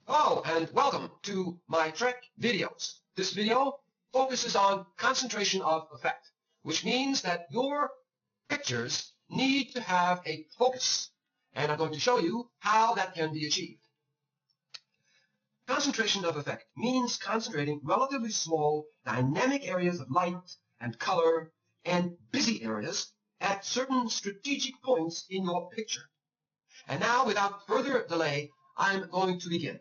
Hello and welcome to my Trek videos. This video focuses on concentration of effect, which means that your pictures need to have a focus, and I'm going to show you how that can be achieved. Concentration of effect means concentrating relatively small dynamic areas of light and color and busy areas at certain strategic points in your picture. And now, without further delay, I'm going to begin.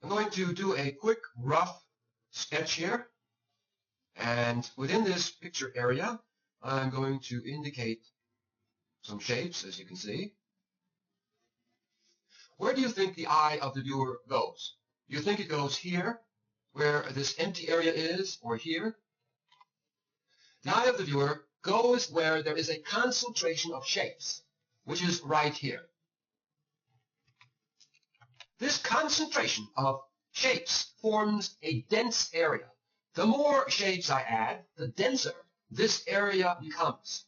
I'm going to do a quick rough sketch here, and within this picture area I'm going to indicate some shapes, as you can see. Where do you think the eye of the viewer goes? Do you think it goes here, where this empty area is, or here? The eye of the viewer goes where there is a concentration of shapes, which is right here. This concentration of shapes forms a dense area. The more shapes I add, the denser this area becomes.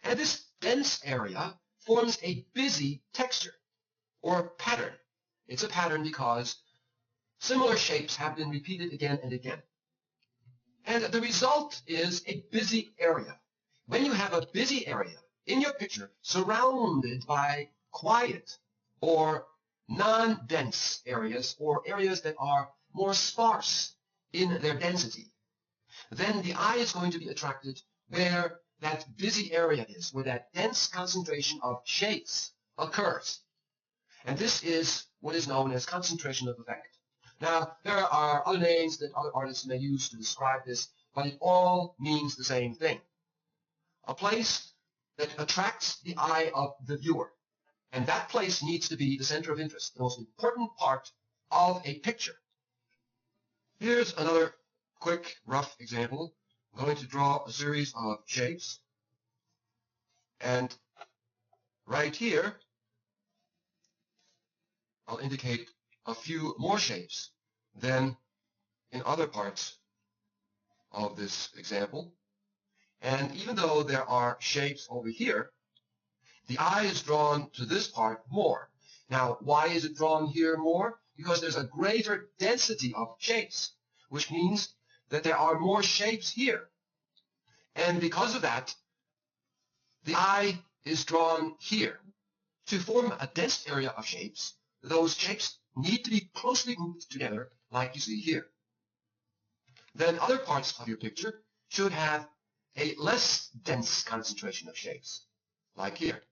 And this dense area forms a busy texture or pattern. It's a pattern because similar shapes have been repeated again and again. And the result is a busy area. When you have a busy area in your picture surrounded by quiet or non-dense areas, or areas that are more sparse in their density, then the eye is going to be attracted where that busy area is, where that dense concentration of shapes occurs. And this is what is known as concentration of effect. Now, there are other names that other artists may use to describe this, but it all means the same thing. A place that attracts the eye of the viewer. And that place needs to be the center of interest, the most important part of a picture. Here's another quick, rough example. I'm going to draw a series of shapes. And right here, I'll indicate a few more shapes than in other parts of this example. And even though there are shapes over here, the eye is drawn to this part more. Now, why is it drawn here more? Because there's a greater density of shapes, which means that there are more shapes here. And because of that, the eye is drawn here. To form a dense area of shapes, those shapes need to be closely grouped together, like you see here. Then other parts of your picture should have a less dense concentration of shapes, like here.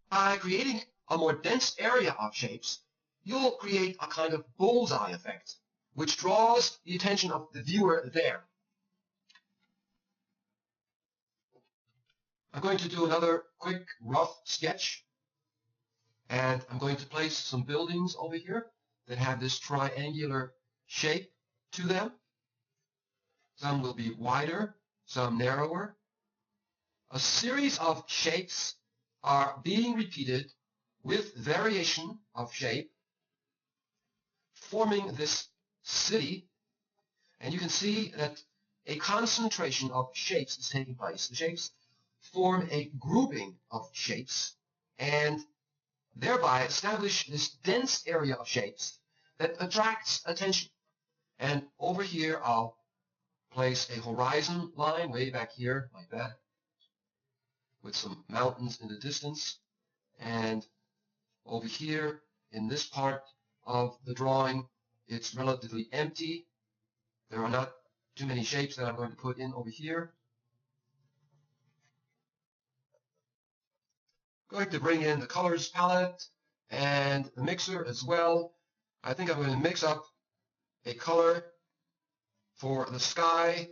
By creating a more dense area of shapes, you'll create a kind of bullseye effect, which draws the attention of the viewer there. I'm going to do another quick, rough sketch, and I'm going to place some buildings over here that have this triangular shape to them. Some will be wider, some narrower. A series of shapes are being repeated with variation of shape, forming this city, and you can see that a concentration of shapes is taking place. The shapes form a grouping of shapes and thereby establish this dense area of shapes that attracts attention. And over here I'll place a horizon line way back here like that, with some mountains in the distance, and over here in this part of the drawing it's relatively empty. There are not too many shapes that I'm going to put in over here. I'm going to bring in the colors palette and the mixer as well. I think I'm going to mix up a color for the sky,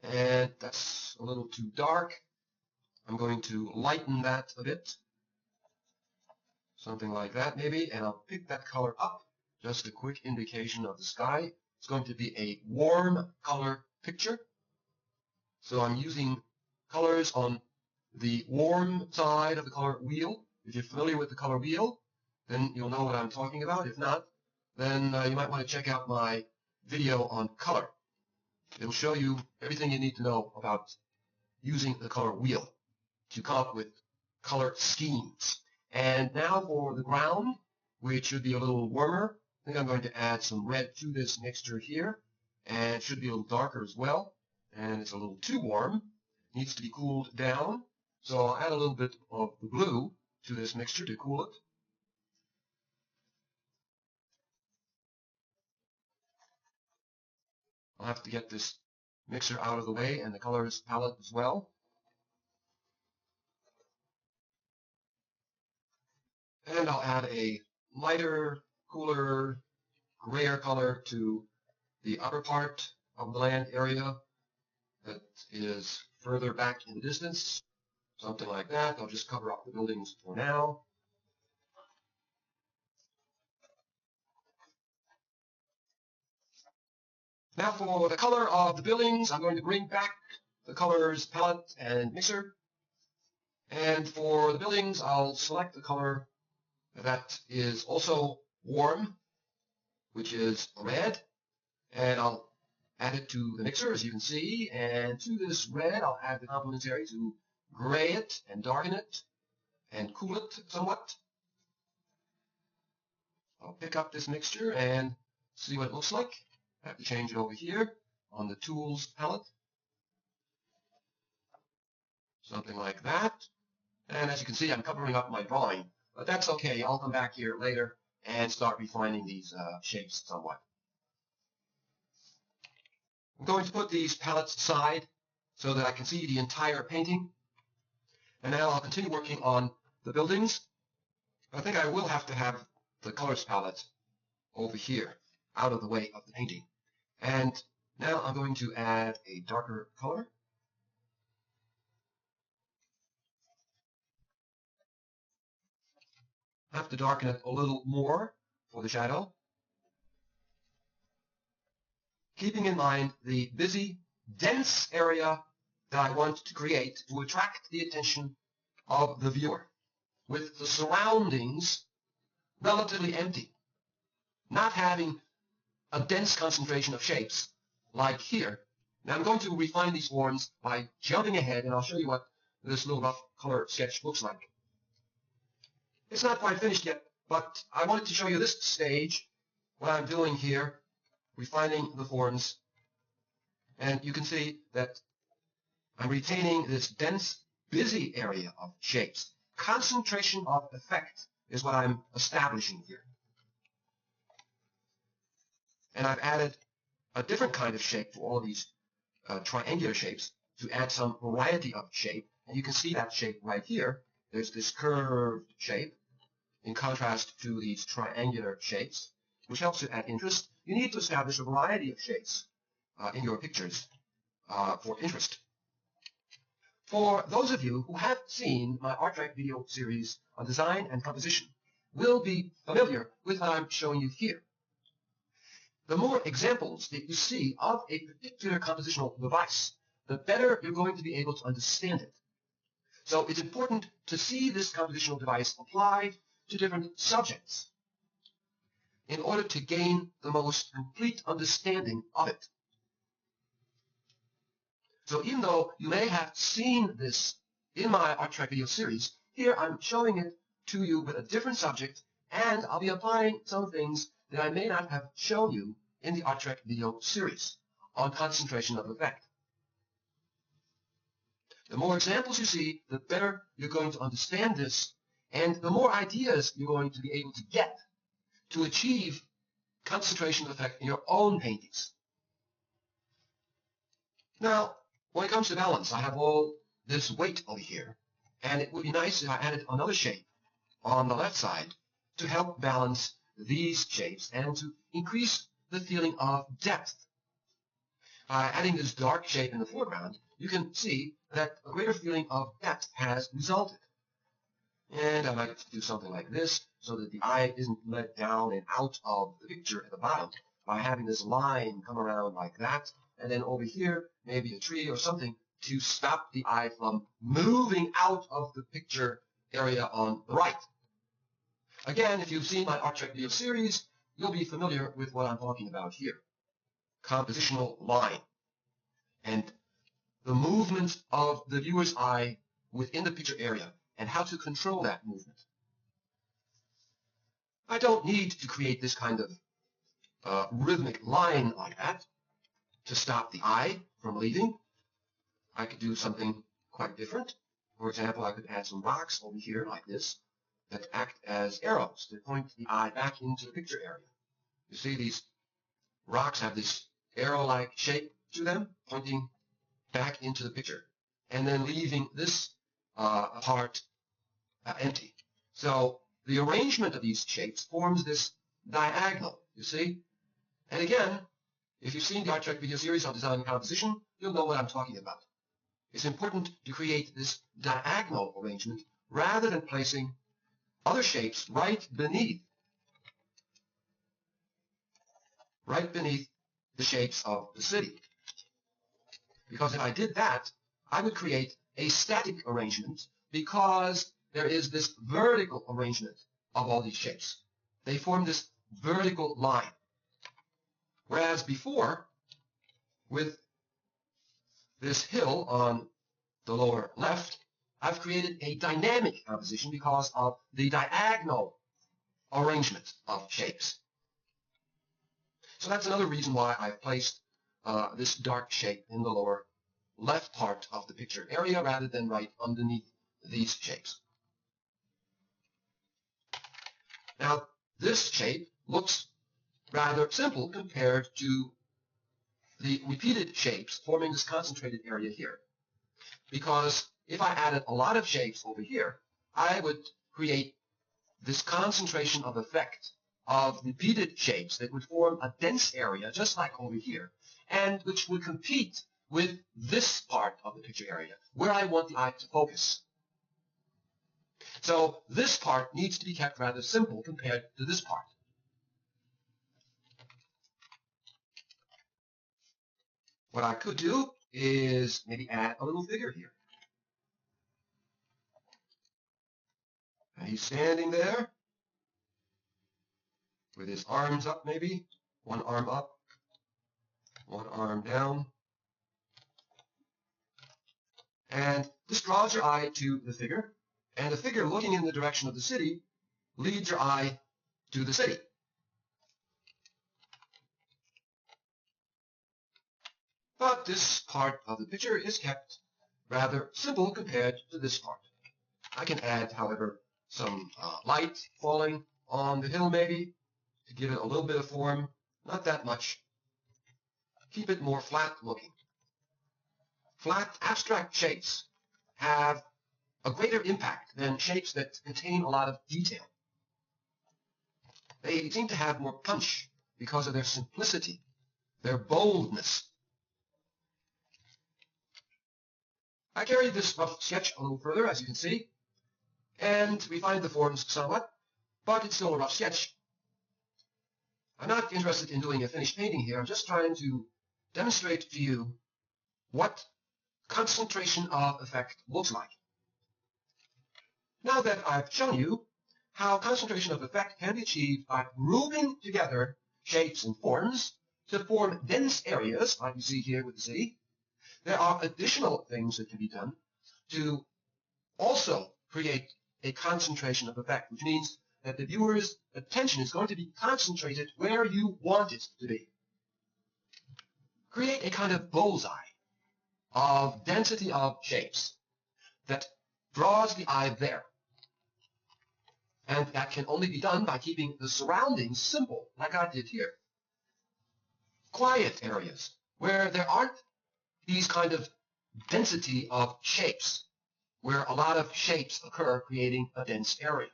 and that's a little too dark. I'm going to lighten that a bit, something like that maybe, and I'll pick that color up. Just a quick indication of the sky. It's going to be a warm color picture. So I'm using colors on the warm side of the color wheel. If you're familiar with the color wheel, then you'll know what I'm talking about. If not, then you might want to check out my video on color. It'll show you everything you need to know about using the color wheel to come up with color schemes. And now for the ground, which should be a little warmer, I think I'm going to add some red to this mixture here, and it should be a little darker as well, and it's a little too warm. It needs to be cooled down, so I'll add a little bit of the blue to this mixture to cool it. I'll have to get this mixer out of the way and the colors palette as well. And I'll add a lighter, cooler, grayer color to the upper part of the land area that is further back in the distance. Something like that. I'll just cover up the buildings for now. Now for the color of the buildings, I'm going to bring back the colors palette and mixer. And for the buildings, I'll select the color that is also warm, which is red, and I'll add it to the mixer, as you can see. And to this red, I'll add the complementary to gray it and darken it and cool it somewhat. I'll pick up this mixture and see what it looks like. I have to change it over here on the Tools palette. Something like that. And as you can see, I'm covering up my drawing, but that's okay. I'll come back here later and start refining these shapes somewhat. I'm going to put these palettes aside so that I can see the entire painting. And now I'll continue working on the buildings. I think I will have to have the colors palette over here, out of the way of the painting. And now I'm going to add a darker color. I have to darken it a little more for the shadow. Keeping in mind the busy, dense area that I want to create to attract the attention of the viewer, with the surroundings relatively empty, not having a dense concentration of shapes like here. Now I'm going to refine these forms by jumping ahead, and I'll show you what this little rough color sketch looks like. It's not quite finished yet, but I wanted to show you this stage, what I'm doing here, refining the forms. And you can see that I'm retaining this dense, busy area of shapes. Concentration of effect is what I'm establishing here. And I've added a different kind of shape to all these triangular shapes to add some variety of shape. And you can see that shape right here. There's this curved shape in contrast to these triangular shapes, which helps to add interest. You need to establish a variety of shapes in your pictures for interest. For those of you who have seen my art track video series on design and composition, will be familiar with what I'm showing you here. The more examples that you see of a particular compositional device, the better you're going to be able to understand it. So it's important to see this compositional device applied to different subjects in order to gain the most complete understanding of it. So even though you may have seen this in my art track video series, here I'm showing it to you with a different subject, and I'll be applying some things that I may not have shown you in the art track video series on concentration of effect. The more examples you see, the better you're going to understand this, and the more ideas you're going to be able to get to achieve concentration of effect in your own paintings. Now, when it comes to balance, I have all this weight over here, and it would be nice if I added another shape on the left side to help balance these shapes and to increase the feeling of depth. By adding this dark shape in the foreground, you can see that a greater feeling of depth has resulted. And I might do something like this so that the eye isn't let down and out of the picture at the bottom by having this line come around like that. And then over here, maybe a tree or something to stop the eye from moving out of the picture area on the right. Again, if you've seen my art track video series, you'll be familiar with what I'm talking about here. Compositional line. And the movement of the viewer's eye within the picture area and how to control that movement. I don't need to create this kind of rhythmic line like that to stop the eye from leaving. I could do something quite different. For example, I could add some rocks over here like this that act as arrows to point the eye back into the picture area. You see these rocks have this arrow-like shape to them, pointing back into the picture, and then leaving this part empty. So the arrangement of these shapes forms this diagonal, you see? And again, if you've seen the Art Track video series on design and composition, you'll know what I'm talking about. It's important to create this diagonal arrangement rather than placing other shapes right beneath the shapes of the city. Because if I did that, I would create a static arrangement because there is this vertical arrangement of all these shapes. They form this vertical line. Whereas before, with this hill on the lower left, I've created a dynamic composition because of the diagonal arrangement of shapes. So that's another reason why I've placed this dark shape in the lower left part of the picture area rather than right underneath these shapes. Now, this shape looks rather simple compared to the repeated shapes forming this concentrated area here. Because if I added a lot of shapes over here, I would create this concentration of effect of repeated shapes that would form a dense area just like over here, and which would compete with this part of the picture area where I want the eye to focus. So this part needs to be kept rather simple compared to this part. What I could do is maybe add a little figure here. And he's standing there with his arms up maybe, one arm up, one arm down. And this draws your eye to the figure, and the figure looking in the direction of the city leads your eye to the city. But this part of the picture is kept rather simple compared to this part. I can add, however, some light falling on the hill maybe to give it a little bit of form, not that much. Keep it more flat looking. Flat, abstract shapes have a greater impact than shapes that contain a lot of detail. They seem to have more punch because of their simplicity, their boldness. I carried this rough sketch a little further, as you can see, and refined the forms somewhat, but it's still a rough sketch. I'm not interested in doing a finished painting here. I'm just trying to demonstrate to you what concentration of effect looks like. Now that I've shown you how concentration of effect can be achieved by grouping together shapes and forms to form dense areas, like you see here with the city, there are additional things that can be done to also create a concentration of effect, which means that the viewer's attention is going to be concentrated where you want it to be. Create a kind of bullseye of density of shapes that draws the eye there. And that can only be done by keeping the surroundings simple, like I did here. Quiet areas where there aren't these kind of density of shapes, where a lot of shapes occur creating a dense area.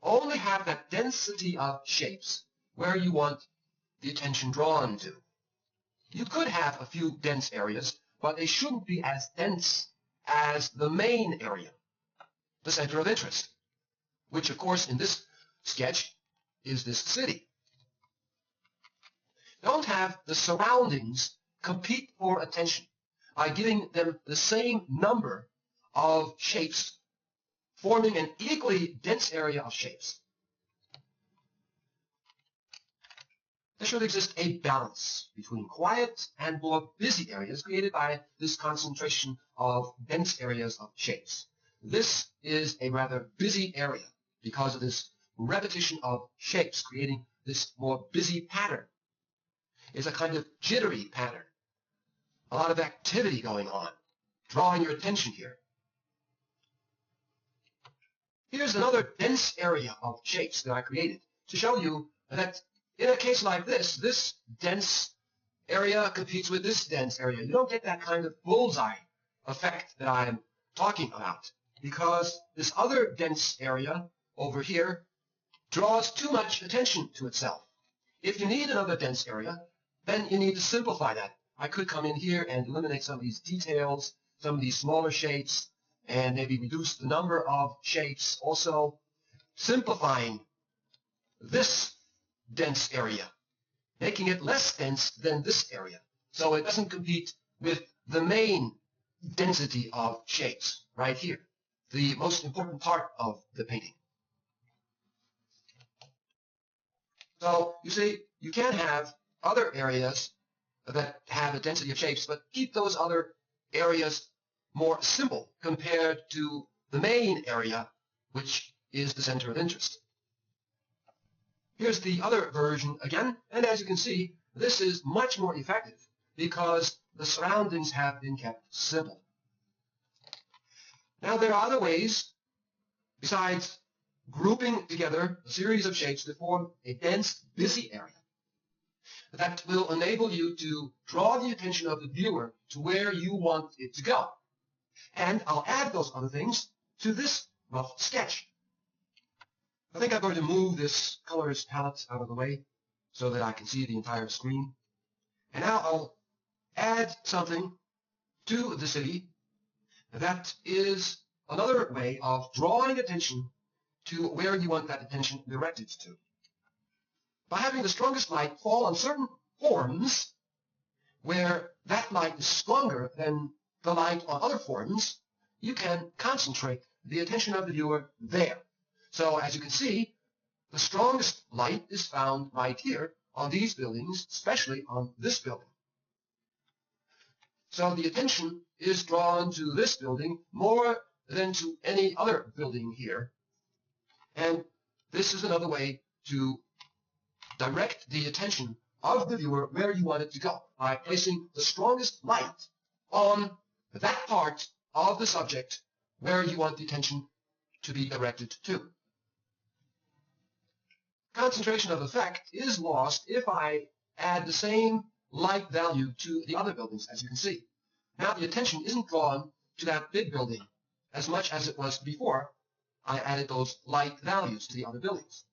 Only have that density of shapes where you want the attention drawn to. You could have a few dense areas, but they shouldn't be as dense as the main area, the center of interest, which of course in this sketch is this city. Don't have the surroundings compete for attention by giving them the same number of shapes, forming an equally dense area of shapes. there should exist a balance between quiet and more busy areas created by this concentration of dense areas of shapes. This is a rather busy area because of this repetition of shapes creating this more busy pattern. It's a kind of jittery pattern. A lot of activity going on, drawing your attention here. Here's another dense area of shapes that I created to show you that in a case like this dense area competes with this dense area. You don't get that kind of bullseye effect that I'm talking about because this other dense area over here draws too much attention to itself. If you need another dense area, then you need to simplify that. I could come in here and eliminate some of these details, some of these smaller shapes, and maybe reduce the number of shapes, also simplifying this dense area, making it less dense than this area, so it doesn't compete with the main density of shapes right here, the most important part of the painting. So you see, you can have other areas that have a density of shapes, but keep those other areas more simple compared to the main area, which is the center of interest. Here's the other version again, and as you can see, this is much more effective because the surroundings have been kept simple. Now there are other ways besides grouping together a series of shapes to form a dense, busy area that will enable you to draw the attention of the viewer to where you want it to go. And I'll add those other things to this rough sketch. I think I'm going to move this colors palette out of the way so that I can see the entire screen. And now I'll add something to the city that is another way of drawing attention to where you want that attention directed to. By having the strongest light fall on certain forms where that light is stronger than the light on other forms, you can concentrate the attention of the viewer there. So as you can see, the strongest light is found right here on these buildings, especially on this building. So the attention is drawn to this building more than to any other building here. And this is another way to direct the attention of the viewer where you want it to go by placing the strongest light on that part of the subject where you want the attention to be directed to. Concentration of effect is lost if I add the same light value to the other buildings, as you can see. Now the attention isn't drawn to that big building as much as it was before I added those light values to the other buildings.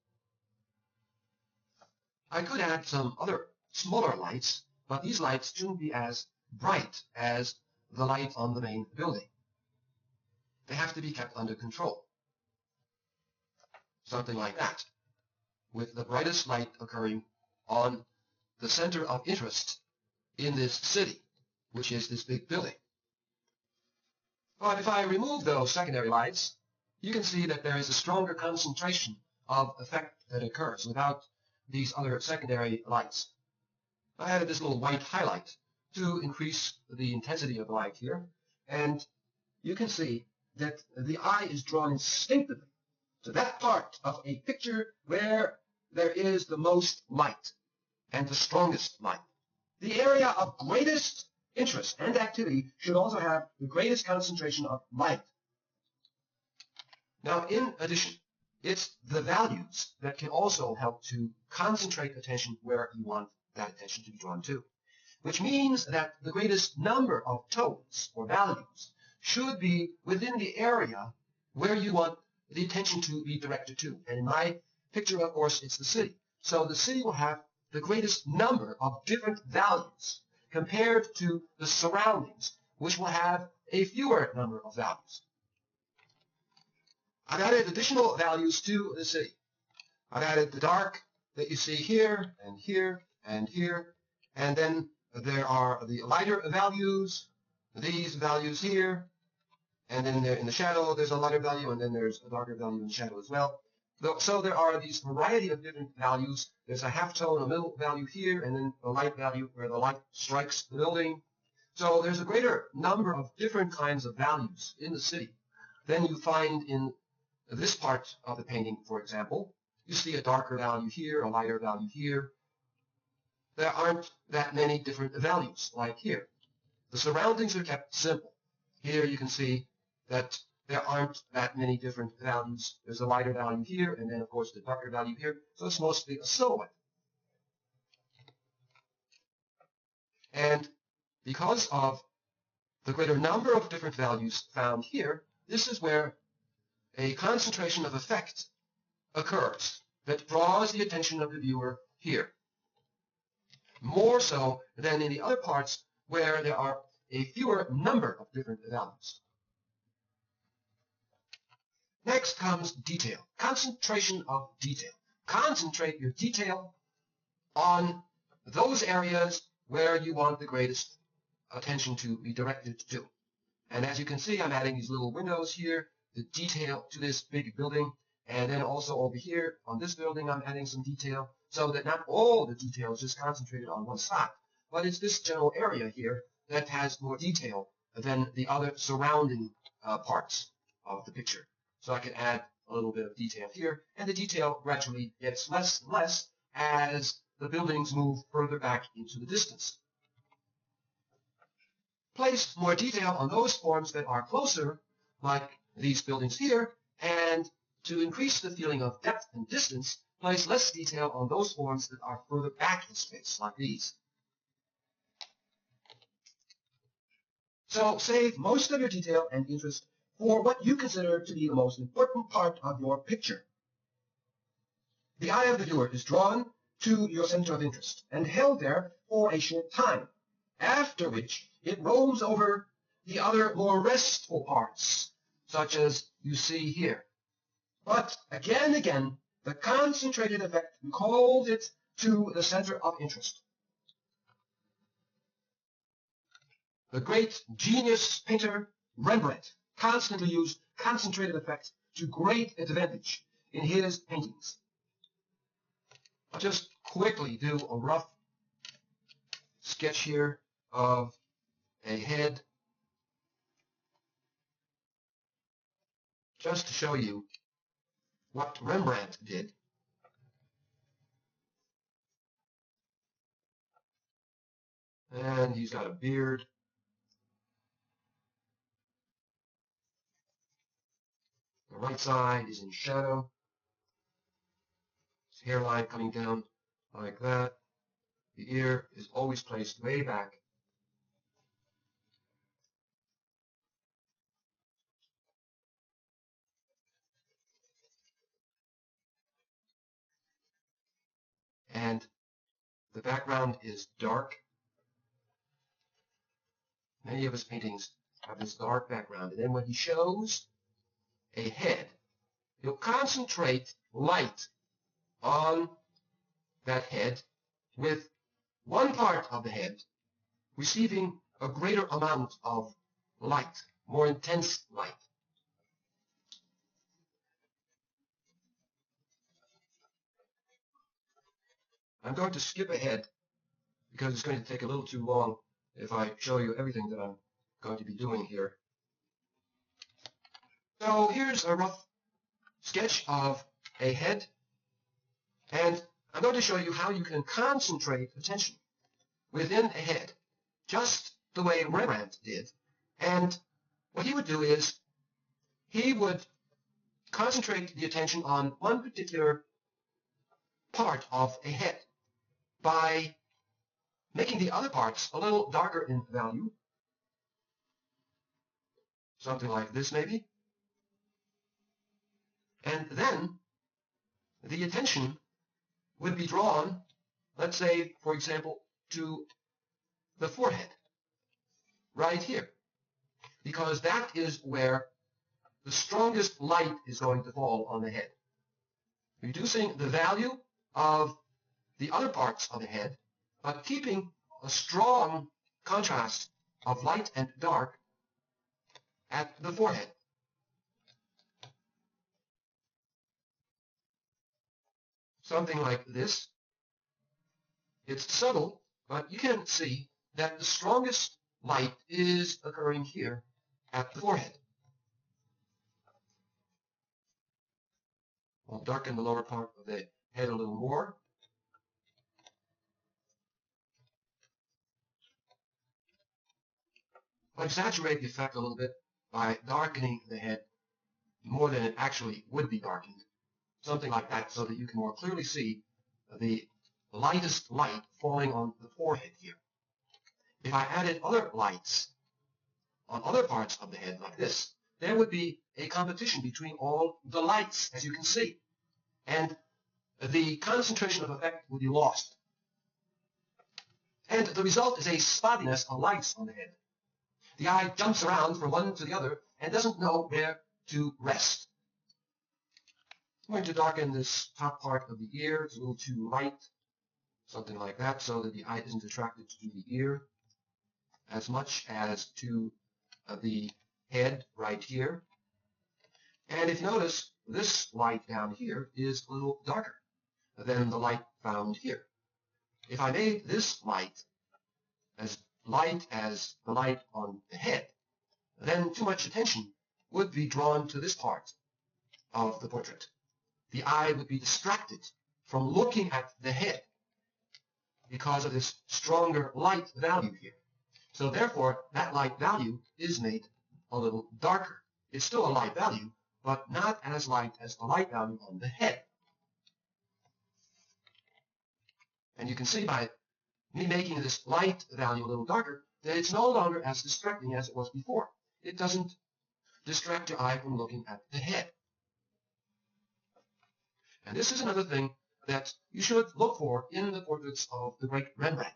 I could add some other smaller lights, but these lights shouldn't be as bright as the light on the main building. They have to be kept under control. Something like that, with the brightest light occurring on the center of interest in this city, which is this big building. But if I remove those secondary lights, you can see that there is a stronger concentration of effect that occurs without these other secondary lights. I added this little white highlight to increase the intensity of the light here, and you can see that the eye is drawn instinctively to that part of a picture where there is the most light and the strongest light. The area of greatest interest and activity should also have the greatest concentration of light. Now, in addition, it's the values that can also help to concentrate attention where you want that attention to be drawn to, which means that the greatest number of tones or values should be within the area where you want the attention to be directed to. And in my picture, of course, it's the city. So the city will have the greatest number of different values compared to the surroundings, which will have a fewer number of values. I've added additional values to the city. I've added the dark that you see here and here and here, and then there are the lighter values, these values here, and then in the shadow there's a lighter value, and then there's a darker value in the shadow as well. So there are these variety of different values. There's a halftone, a middle value here, and then a light value where the light strikes the building. So there's a greater number of different kinds of values in the city than you find in this part of the painting, for example. You see a darker value here, a lighter value here. There aren't that many different values like here. The surroundings are kept simple. Here you can see that there aren't that many different values. There's a lighter value here, and then, of course, the darker value here. So it's mostly a silhouette. And because of the greater number of different values found here, this is where a concentration of effect occurs that draws the attention of the viewer here, more so than in the other parts where there are a fewer number of different values. Next comes detail, concentration of detail. Concentrate your detail on those areas where you want the greatest attention to be directed to. And as you can see, I'm adding these little windows here, the detail to this big building, and then also over here on this building, I'm adding some detail so that not all the detail is just concentrated on one spot, but it's this general area here that has more detail than the other surrounding parts of the picture. So I can add a little bit of detail here, and the detail gradually gets less and less as the buildings move further back into the distance. Place more detail on those forms that are closer, like these buildings here, and to increase the feeling of depth and distance, place less detail on those forms that are further back in space, like these. So save most of your detail and interest for what you consider to be the most important part of your picture. The eye of the viewer is drawn to your center of interest and held there for a short time, after which it roams over the other more restful parts, such as you see here. But again and again, the concentrated effect recalls it to the center of interest. The great genius painter Rembrandt constantly used concentrated effect to great advantage in his paintings. I'll just quickly do a rough sketch here of a head, just to show you what Rembrandt did. And he's got a beard. The right side is in shadow. His hairline coming down like that. The ear is always placed way back. And the background is dark. Many of his paintings have this dark background. And then when he shows a head, he'll concentrate light on that head, with one part of the head receiving a greater amount of light, more intense light. I'm going to skip ahead because it's going to take a little too long if I show you everything that I'm going to be doing here. So here's a rough sketch of a head, and I'm going to show you how you can concentrate attention within a head, just the way Rembrandt did. And what he would do is he would concentrate the attention on one particular part of a head by making the other parts a little darker in value, something like this maybe. And then the attention would be drawn, let's say, for example, to the forehead, right here, because that is where the strongest light is going to fall on the head, reducing the value of the other parts of the head, but keeping a strong contrast of light and dark at the forehead. something like this. It's subtle, but you can see that the strongest light is occurring here at the forehead. I'll darken the lower part of the head a little more. I'll exaggerate the effect a little bit by darkening the head more than it actually would be darkened. Something like that, so that you can more clearly see the lightest light falling on the forehead here. If I added other lights on other parts of the head like this, there would be a competition between all the lights, as you can see. And the concentration of effect would be lost. And the result is a spottiness of lights on the head. The eye jumps around from one to the other and doesn't know where to rest. I'm going to darken this top part of the ear. It's a little too light, something like that, so that the eye isn't attracted to the ear as much as to the head right here. And if you notice, this light down here is a little darker than the light found here. If I made this light as the light on the head, then too much attention would be drawn to this part of the portrait. The eye would be distracted from looking at the head because of this stronger light value here. So therefore, that light value is made a little darker. It's still a light value, but not as light as the light value on the head. And you can see by me making this light value a little darker that it's no longer as distracting as it was before. It doesn't distract your eye from looking at the head. And this is another thing that you should look for in the portraits of the great Rembrandt.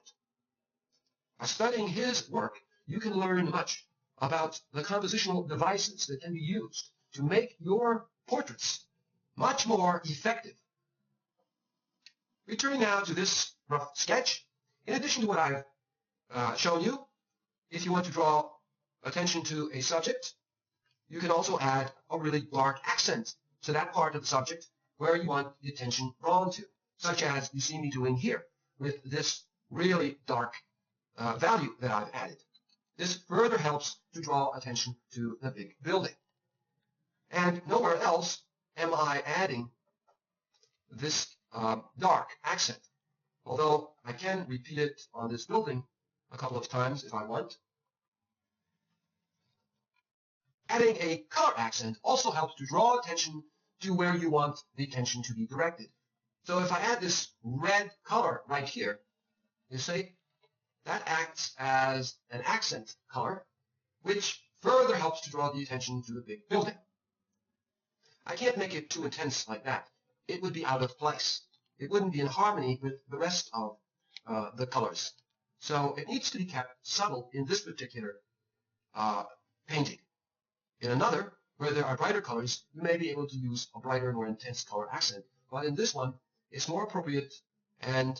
By studying his work, you can learn much about the compositional devices that can be used to make your portraits much more effective. Returning now to this rough sketch, in addition to what I've shown you, if you want to draw attention to a subject, you can also add a really dark accent to that part of the subject where you want the attention drawn to, such as you see me doing here with this really dark value that I've added. This further helps to draw attention to the big building. And nowhere else am I adding this dark accent, although I can repeat it on this building a couple of times if I want. Adding a color accent also helps to draw attention to where you want the attention to be directed. So if I add this red color right here, you see, that acts as an accent color, which further helps to draw the attention to the big building. I can't make it too intense like that. It would be out of place. It wouldn't be in harmony with the rest of the colors. So it needs to be kept subtle in this particular painting. In another, where there are brighter colors, you may be able to use a brighter, more intense color accent. But in this one, it's more appropriate and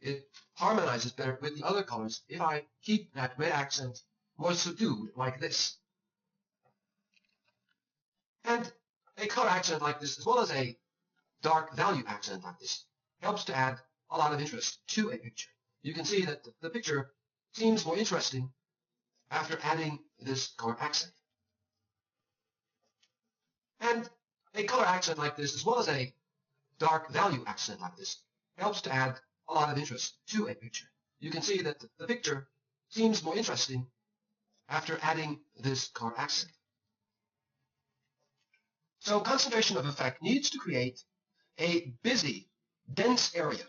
it harmonizes better with the other colors if I keep that red accent more subdued like this. And a color accent like this, as well as a dark value accent like this, helps to add a lot of interest to a picture. You can see that the picture seems more interesting after adding this color accent. And a color accent like this, as well as a dark value accent like this, helps to add a lot of interest to a picture. You can see that the picture seems more interesting after adding this color accent. So concentration of effect needs to create a busy, dense area,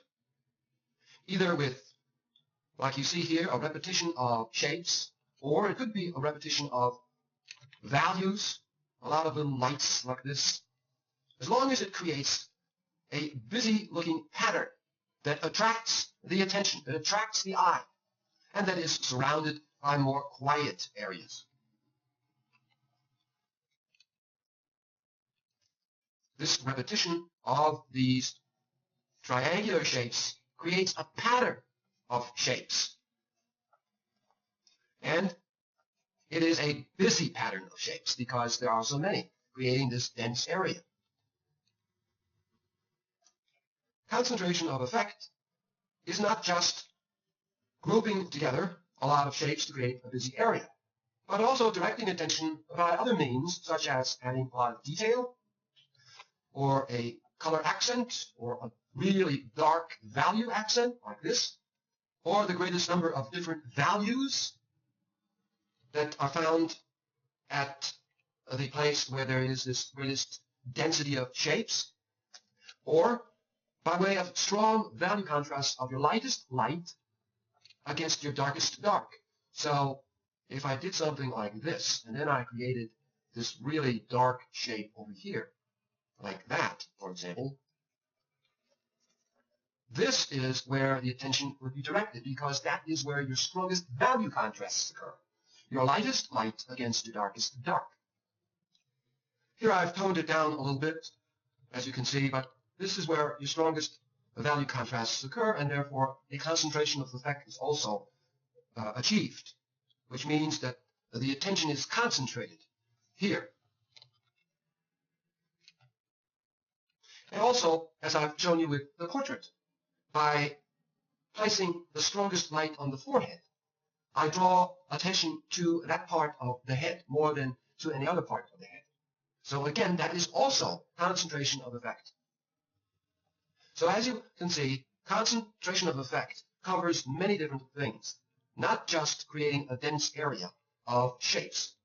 either with, like you see here, a repetition of shapes, or it could be a repetition of values, a lot of little lights like this, as long as it creates a busy-looking pattern that attracts the attention, that attracts the eye, and that is surrounded by more quiet areas. This repetition of these triangular shapes creates a pattern of shapes. And it is a busy pattern of shapes because there are so many, creating this dense area. concentration of effect is not just grouping together a lot of shapes to create a busy area, but also directing attention by other means, such as adding a lot of detail, or a color accent, or a really dark value accent, like this, or the greatest number of different values that are found at the place where there is this greatest density of shapes, or by way of strong value contrast of your lightest light against your darkest dark. So if I did something like this, and then I created this really dark shape over here, like that, for example, this is where the attention would be directed, because that is where your strongest value contrasts occur. Your lightest light against your darkest dark. Here I've toned it down a little bit, as you can see, but this is where your strongest value contrasts occur, and therefore a concentration of effect is also achieved, which means that the attention is concentrated here. And also, as I've shown you with the portrait, by placing the strongest light on the forehead, I draw attention to that part of the head more than to any other part of the head. So again, that is also concentration of effect. So as you can see, concentration of effect covers many different things, not just creating a dense area of shapes.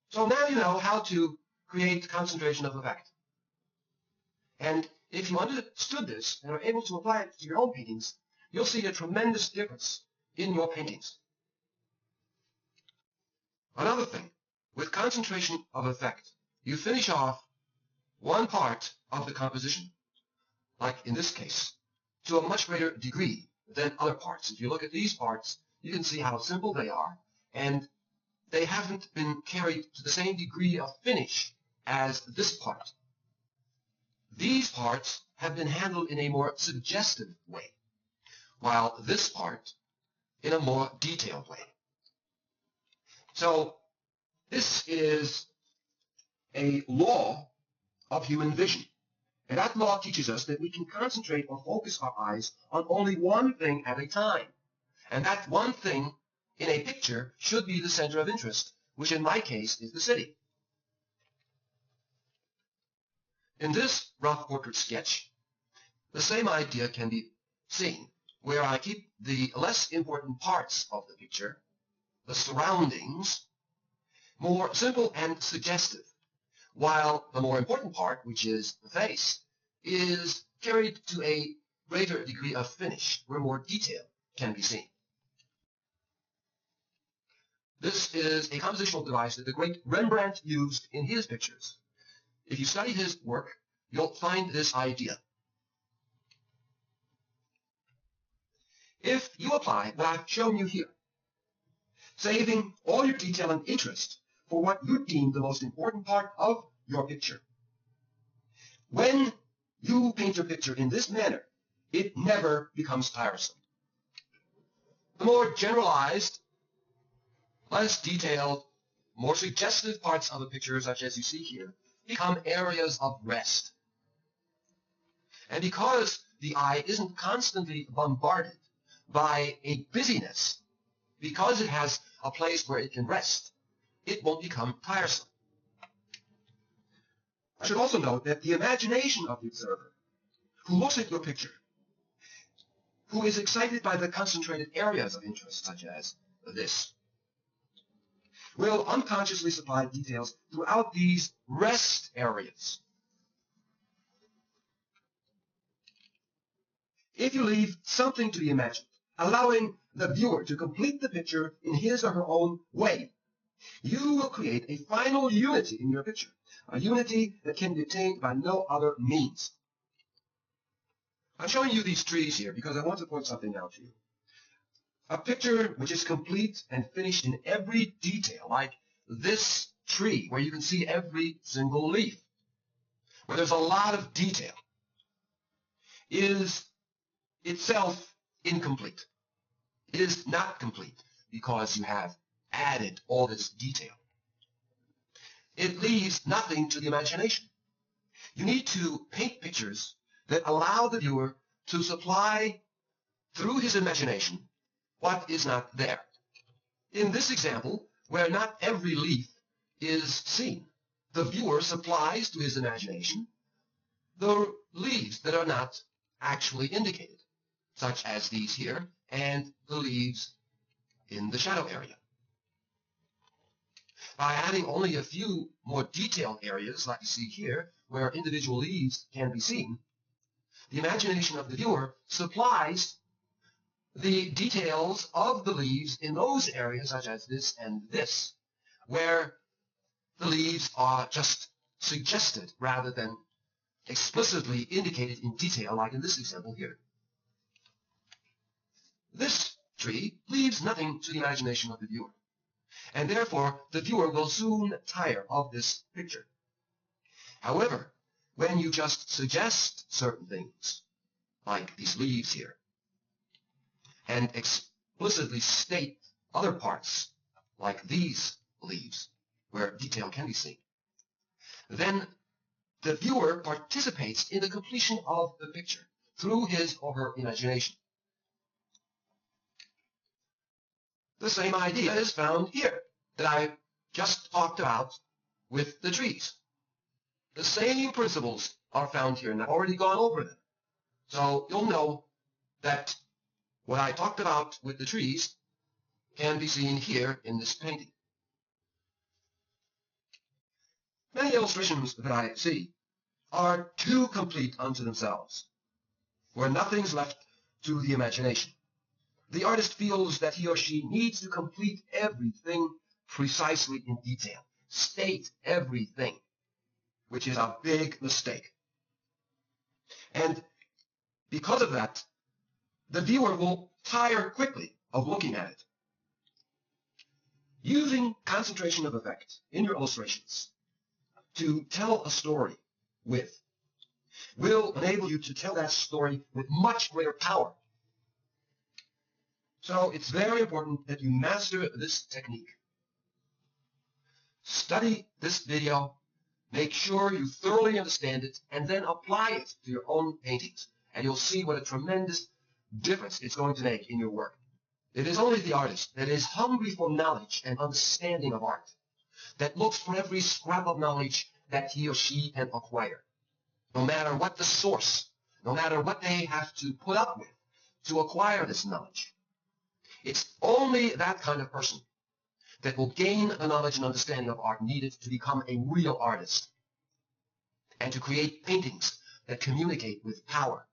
So now you know how to create concentration of effect. And if you understood this and are able to apply it to your own paintings, you'll see a tremendous difference in your paintings. Another thing, with concentration of effect, you finish off one part of the composition, like in this case, to a much greater degree than other parts. If you look at these parts, you can see how simple they are, and they haven't been carried to the same degree of finish as this part. These parts have been handled in a more suggestive way, while this part in a more detailed way. So this is a law of human vision. And that law teaches us that we can concentrate or focus our eyes on only one thing at a time. And that one thing in a picture should be the center of interest, which in my case is the city. In this rough portrait sketch, the same idea can be seen, where I keep the less important parts of the picture, the surroundings, more simple and suggestive, while the more important part, which is the face, is carried to a greater degree of finish, where more detail can be seen. This is a compositional device that the great Rembrandt used in his pictures. If you study his work, you'll find this idea. If you apply what I've shown you here, saving all your detail and interest for what you deem the most important part of your picture, when you paint your picture in this manner, it never becomes tiresome. The more generalized, less detailed, more suggestive parts of the picture, such as you see here, become areas of rest. And because the eye isn't constantly bombarded by a busyness, because it has a place where it can rest, it won't become tiresome. I should also note that the imagination of the observer, who looks at your picture, who is excited by the concentrated areas of interest, such as this, will unconsciously supply details throughout these rest areas. If you leave something to be imagined, allowing the viewer to complete the picture in his or her own way, you will create a final unity in your picture, a unity that can be attained by no other means. I'm showing you these trees here because I want to point something out to you. A picture which is complete and finished in every detail, like this tree, where you can see every single leaf, where there's a lot of detail, is itself incomplete. It is not complete because you have added all this detail. It leaves nothing to the imagination. You need to paint pictures that allow the viewer to supply through his imagination what is not there. In this example, where not every leaf is seen, the viewer supplies to his imagination the leaves that are not actually indicated, such as these here and the leaves in the shadow area. By adding only a few more detailed areas, like you see here, where individual leaves can be seen, the imagination of the viewer supplies the details of the leaves in those areas, such as this and this, where the leaves are just suggested rather than explicitly indicated in detail, like in this example here. This tree leaves nothing to the imagination of the viewer, and therefore the viewer will soon tire of this picture. However, when you just suggest certain things, like these leaves here, and explicitly state other parts, like these leaves, where detail can be seen, then the viewer participates in the completion of the picture through his or her imagination. The same idea is found here that I just talked about with the trees. The same principles are found here, and I've already gone over them. So you'll know that what I talked about with the trees can be seen here in this painting. Many illustrations that I see are too complete unto themselves, where nothing's left to the imagination. The artist feels that he or she needs to complete everything precisely in detail, state everything, which is a big mistake. And because of that, the viewer will tire quickly of looking at it. Using concentration of effect in your illustrations to tell a story with will enable you to tell that story with much greater power. So it's very important that you master this technique. Study this video, make sure you thoroughly understand it, and then apply it to your own paintings. And you'll see what a tremendous difference it's going to make in your work. It is only the artist that is hungry for knowledge and understanding of art, that looks for every scrap of knowledge that he or she can acquire, no matter what the source, no matter what they have to put up with to acquire this knowledge. It's only that kind of person that will gain the knowledge and understanding of art needed to become a real artist and to create paintings that communicate with power